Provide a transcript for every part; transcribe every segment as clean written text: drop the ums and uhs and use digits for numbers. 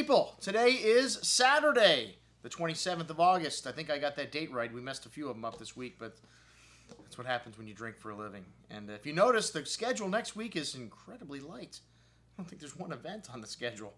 People, today is Saturday, the 27th of August. I think I got that date right. We messed a few of them up this week, but that's what happens when you drink for a living. And if you notice, the schedule next week is incredibly light. I don't think there's one event on the schedule,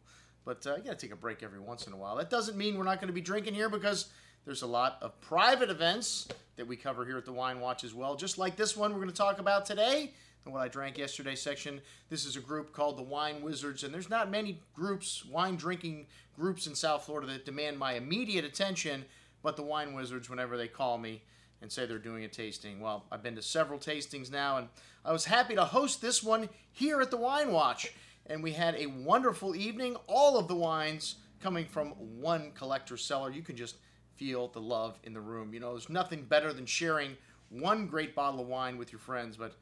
but you got to take a break every once in a while. That doesn't mean we're not going to be drinking here, because there's a lot of private events that we cover here at the Wine Watch as well, just like this one we're going to talk about today. And what I drank yesterday section. This is a group called the Wine Wizards, and there's not many groups, wine drinking groups in South Florida that demand my immediate attention, but the Wine Wizards, whenever they call me and say they're doing a tasting. Well, I've been to several tastings now, and I was happy to host this one here at the Wine Watch. And we had a wonderful evening. All of the wines coming from one collector cellar. You can just feel the love in the room. You know, there's nothing better than sharing one great bottle of wine with your friends, but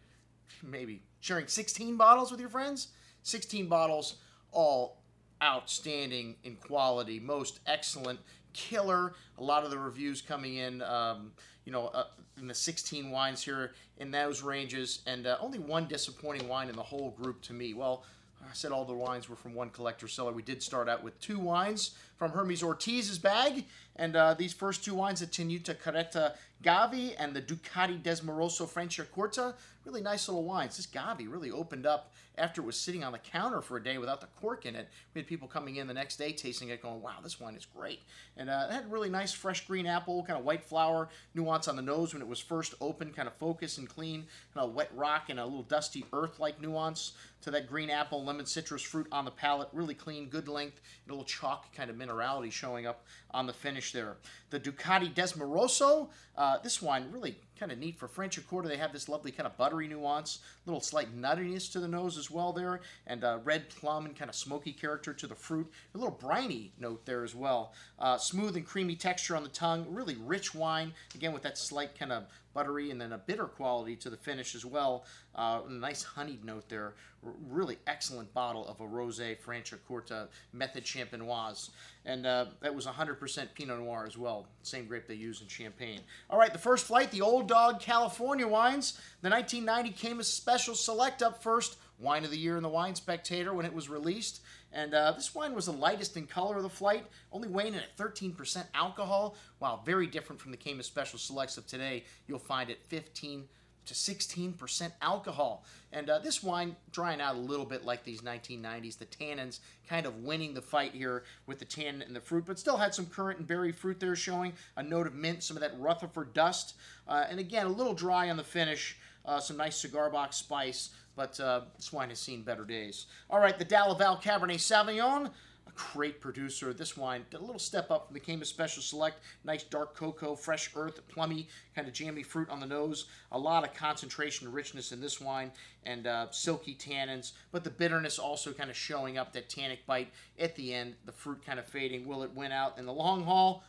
maybe sharing 16 bottles with your friends. 16 bottles, all outstanding in quality, most excellent, killer. A lot of the reviews coming in, in the 16 wines here in those ranges, and only one disappointing wine in the whole group to me. Well, I said all the wines were from one collector cellar. We did start out with two wines from Hermes Ortiz's bag, and these first two wines, the Tenuta Carreta Gavi and the Ducati Desmoroso Franciacorta, really nice little wines. This Gavi really opened up after it was sitting on the counter for a day without the cork in it. We had people coming in the next day tasting it going, wow, this wine is great. And it had really nice fresh green apple, kind of white flower nuance on the nose when it was first opened, kind of focused and clean, kind of wet rock and a little dusty earth-like nuance to that green apple, lemon citrus fruit on the palate. Really clean, good length, a little chalk kind of minerality showing up on the finish there. The Ducati Desmoroso, this wine really kind of neat for Franciacorta. They have this lovely kind of buttery nuance, little slight nuttiness to the nose as well there, and red plum and kind of smoky character to the fruit. A little briny note there as well. Smooth and creamy texture on the tongue. Really rich wine, again with that slight kind of buttery and then a bitter quality to the finish as well. A nice honeyed note there. Really excellent bottle of a Rosé Franciacorta Method Champenoise. And that was 100% Pinot Noir as well. Same grape they use in Champagne. All right, the first flight, the Old Dog California wines. The 1990 Caymus Special Select up first. Wine of the Year in the Wine Spectator when it was released. And this wine was the lightest in color of the flight, only weighing in at 13% alcohol. Wow, very different from the Caymus Special Selects of today. You'll find it 15 to 16% alcohol. And this wine drying out a little bit like these 1990s. The tannins kind of winning the fight here with the tannin and the fruit, but still had some currant and berry fruit there showing a note of mint, some of that Rutherford dust. And again, a little dry on the finish. Some nice cigar box spice, but this wine has seen better days. All right, the Dalaval Cabernet Sauvignon, a great producer. This wine did a little step up from the Caymus Special Select. Nice dark cocoa, fresh earth, plummy, kind of jammy fruit on the nose. A lot of concentration and richness in this wine, and silky tannins, but the bitterness also kind of showing up, that tannic bite at the end, the fruit kind of fading. Will it win out in the long haul?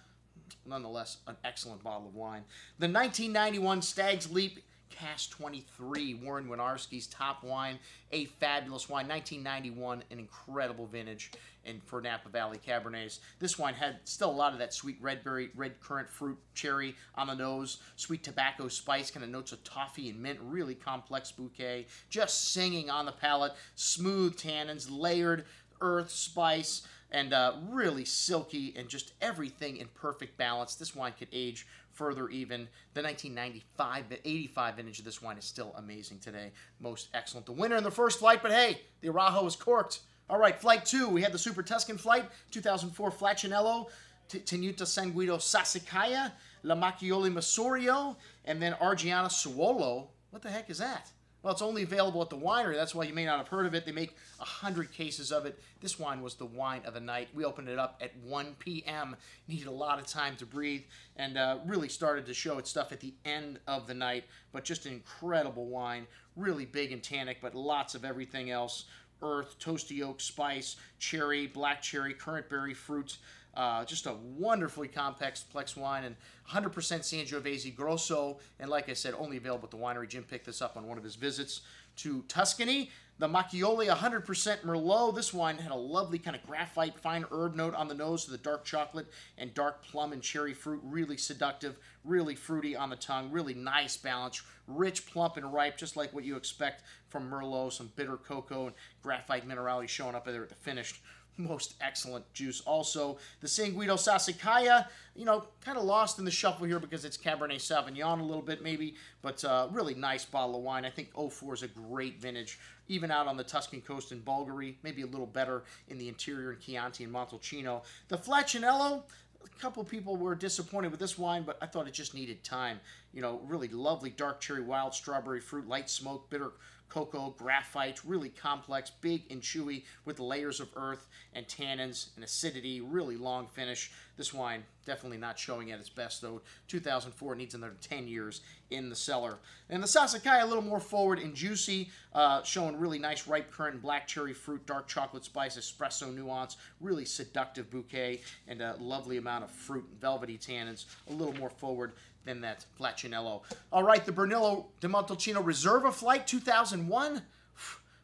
Nonetheless, an excellent bottle of wine. The 1991 Stag's Leap Cask 23, Warren Winarski's top wine, a fabulous wine. 1991, an incredible vintage and for Napa Valley Cabernets. This wine had still a lot of that sweet red currant fruit, cherry on the nose, sweet tobacco spice, kind of notes of toffee and mint, really complex bouquet, just singing on the palate, smooth tannins, layered earth, spice, and really silky and just everything in perfect balance. This wine could age further even. The 1985 vintage of this wine is still amazing today. Most excellent. The winner in the first flight, but hey, the Arajo is corked. All right, flight two, we had the Super Tuscan flight, 2004 Flaccinello, Tenuta San Guido Sassicaia, La Macchioli Masurio, and then Argiana Suolo. What the heck is that? Well, it's only available at the winery. That's why you may not have heard of it. They make 100 cases of it. This wine was the wine of the night. We opened it up at 1 p.m. Needed a lot of time to breathe, and really started to show its stuff at the end of the night. But just an incredible wine. Really big and tannic, but lots of everything else. Earth, toasty oak, spice, cherry, black cherry, currant berry fruit. Just a wonderfully complex wine, and 100% Sangiovese Grosso, and like I said, only available at the winery. Jim picked this up on one of his visits to Tuscany. The Macchioli 100% Merlot. This wine had a lovely kind of graphite, fine herb note on the nose to the dark chocolate and dark plum and cherry fruit. Really seductive, really fruity on the tongue. Really nice balance. Rich, plump, and ripe, just like what you expect from Merlot. Some bitter cocoa and graphite minerality showing up there at the finished most excellent juice. Also, the San Guido Sassicaia, kind of lost in the shuffle here because it's Cabernet Sauvignon a little bit maybe, but really nice bottle of wine. I think 04 is a great vintage, even out on the Tuscan coast in Bulgari, maybe a little better in the interior in Chianti and Montalcino. The Flaccinello, a couple people were disappointed with this wine, but I thought it just needed time. Really lovely dark cherry, wild strawberry fruit, light smoke, bitter cocoa, graphite, really complex, big and chewy with layers of earth and tannins and acidity, really long finish. This wine definitely not showing at its best though. 2004 needs another 10 years in the cellar. And the Sassicaia a little more forward and juicy, showing really nice ripe currant and black cherry fruit, dark chocolate spice, espresso nuance, really seductive bouquet, and a lovely amount of fruit and velvety tannins, a little more forward than that Flaccinello. All right, the Brunello di Montalcino Reserva Flight 2001.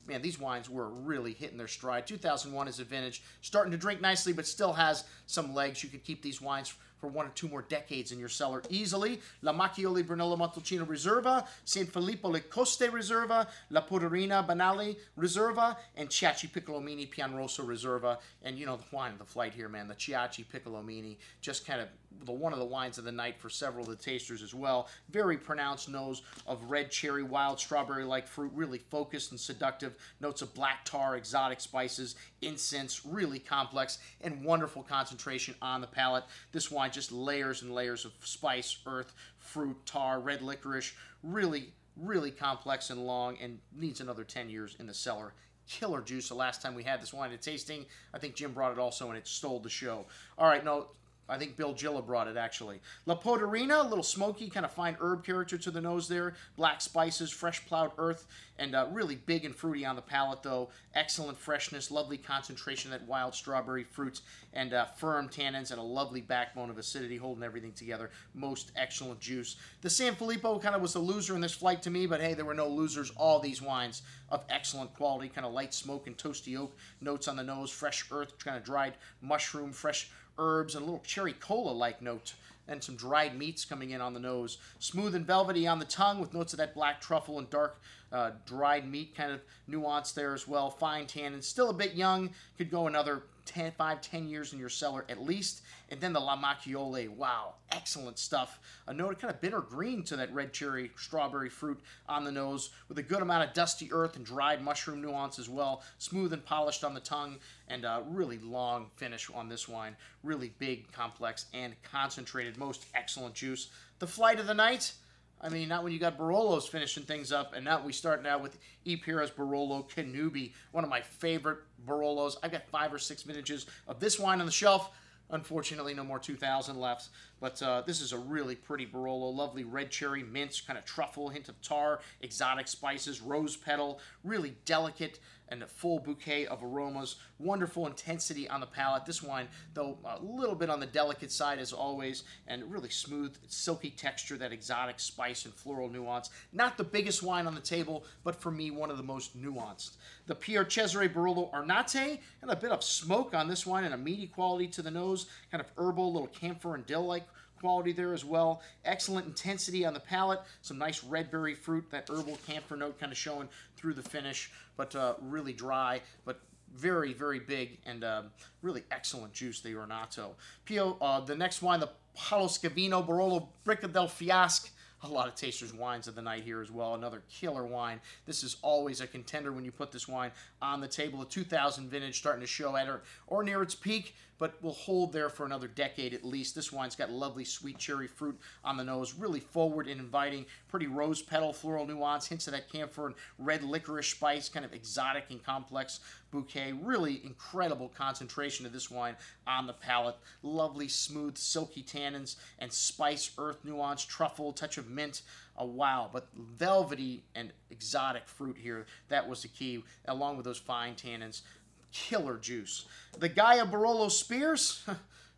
Man, these wines were really hitting their stride. 2001 is a vintage, starting to drink nicely, but still has some legs. You could keep these wines for 1 or 2 more decades in your cellar easily. La Macchioli Brunello Montalcino Reserva, San Filippo Le Coste Reserva, La Poderina Banali Reserva, and Chiachi Piccolomini Pianrosa Reserva. And the wine of the flight here, man, the Chiachi Piccolomini, just kind of one of the wines of the night for several of the tasters as well. Very pronounced nose of red cherry, wild strawberry-like fruit, really focused and seductive. Notes of black tar, exotic spices, incense, really complex, and wonderful concentration on the palate. This wine just layers and layers of spice, earth, fruit, tar, red licorice, really, really complex and long, and needs another 10 years in the cellar. Killer juice the last time we had this wine at tasting. I think Jim brought it also, and it stole the show. All right, no, I think Bill Gilla brought it, actually. La Poderina, a little smoky, kind of fine herb character to the nose there. Black spices, fresh plowed earth, and really big and fruity on the palate, though. Excellent freshness, lovely concentration of that wild strawberry fruits, and firm tannins, and a lovely backbone of acidity holding everything together. Most excellent juice. The San Filippo kind of was the loser in this flight to me, but hey, there were no losers. All these wines of excellent quality, kind of light smoke and toasty oak notes on the nose, fresh earth, kind of dried mushroom, fresh herbs, and a little cherry cola-like note, and some dried meats coming in on the nose. Smooth and velvety on the tongue with notes of that black truffle and dark dried meat kind of nuance there as well. Fine tannin, still a bit young, could go another 5-10 years in your cellar at least. And then the La Macchioli, wow, excellent stuff. A note of kind of bitter green to that red cherry strawberry fruit on the nose, with a good amount of dusty earth and dried mushroom nuance as well. Smooth and polished on the tongue, and really long finish on this wine. Really big, complex, and concentrated. Most excellent juice. The flight of the night, I mean, not when you got Barolos finishing things up, and now we start now with E. Pira's Barolo Canubi, one of my favorite Barolos. I've got 5 or 6 vintages of this wine on the shelf. Unfortunately, no more 2000 left, but this is a really pretty Barolo. Lovely red cherry, mint, kind of truffle, hint of tar, exotic spices, rose petal, really delicate and a full bouquet of aromas. Wonderful intensity on the palate. This wine, though, a little bit on the delicate side as always, and really smooth, silky texture, that exotic spice and floral nuance. Not the biggest wine on the table, but for me, one of the most nuanced. The Pier Cesare Barolo Arnate, and a bit of smoke on this wine and a meaty quality to the nose, kind of herbal, little camphor and dill-like quality there as well. Excellent intensity on the palate. Some nice red berry fruit, that herbal camphor note kind of showing through the finish, but really dry, but very, very big, and really excellent juice, the Ornato. The next wine, the Paolo Scavino Barolo Bricca del Fiasco. A lot of tasters' wines of the night here as well. Another killer wine. This is always a contender when you put this wine on the table. A 2000 vintage, starting to show at or near its peak, but will hold there for another decade at least. This wine's got lovely sweet cherry fruit on the nose, really forward and inviting, pretty rose petal floral nuance, hints of that camphor and red licorice spice, kind of exotic and complex bouquet. Really incredible concentration of this wine on the palate. Lovely, smooth, silky tannins and spice, earth nuance, truffle, touch of mint. Wow, but velvety and exotic fruit here. That was the key, along with those fine tannins. Killer juice. The Gaia Barolo Spears,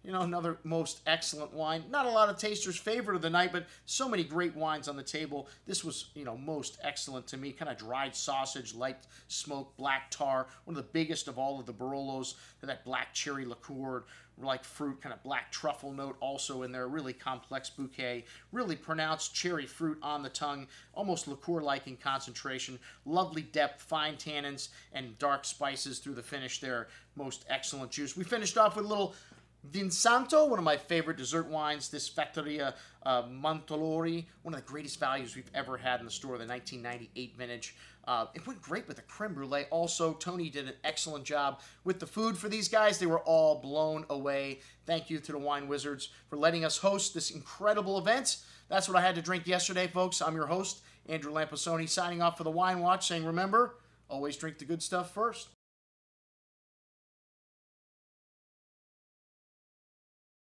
Another most excellent wine. Not a lot of tasters' favorite of the night, but so many great wines on the table. This was, most excellent to me. Kind of dried sausage, light smoke, black tar. One of the biggest of all of the Barolos. That black cherry liqueur, like fruit, kind of black truffle note also in there. Really complex bouquet. Really pronounced cherry fruit on the tongue. Almost liqueur-like in concentration. Lovely depth, fine tannins, and dark spices through the finish there. Most excellent juice. We finished off with a little Vinsanto, one of my favorite dessert wines, this Fattoria Montalori, one of the greatest values we've ever had in the store, the 1998 vintage. It went great with the creme brulee. Also, Tony did an excellent job with the food for these guys. They were all blown away. Thank you to the Wine Wizards for letting us host this incredible event. That's what I had to drink yesterday, folks. I'm your host, Andrew Lamposoni, signing off for the Wine Watch, saying remember, always drink the good stuff first.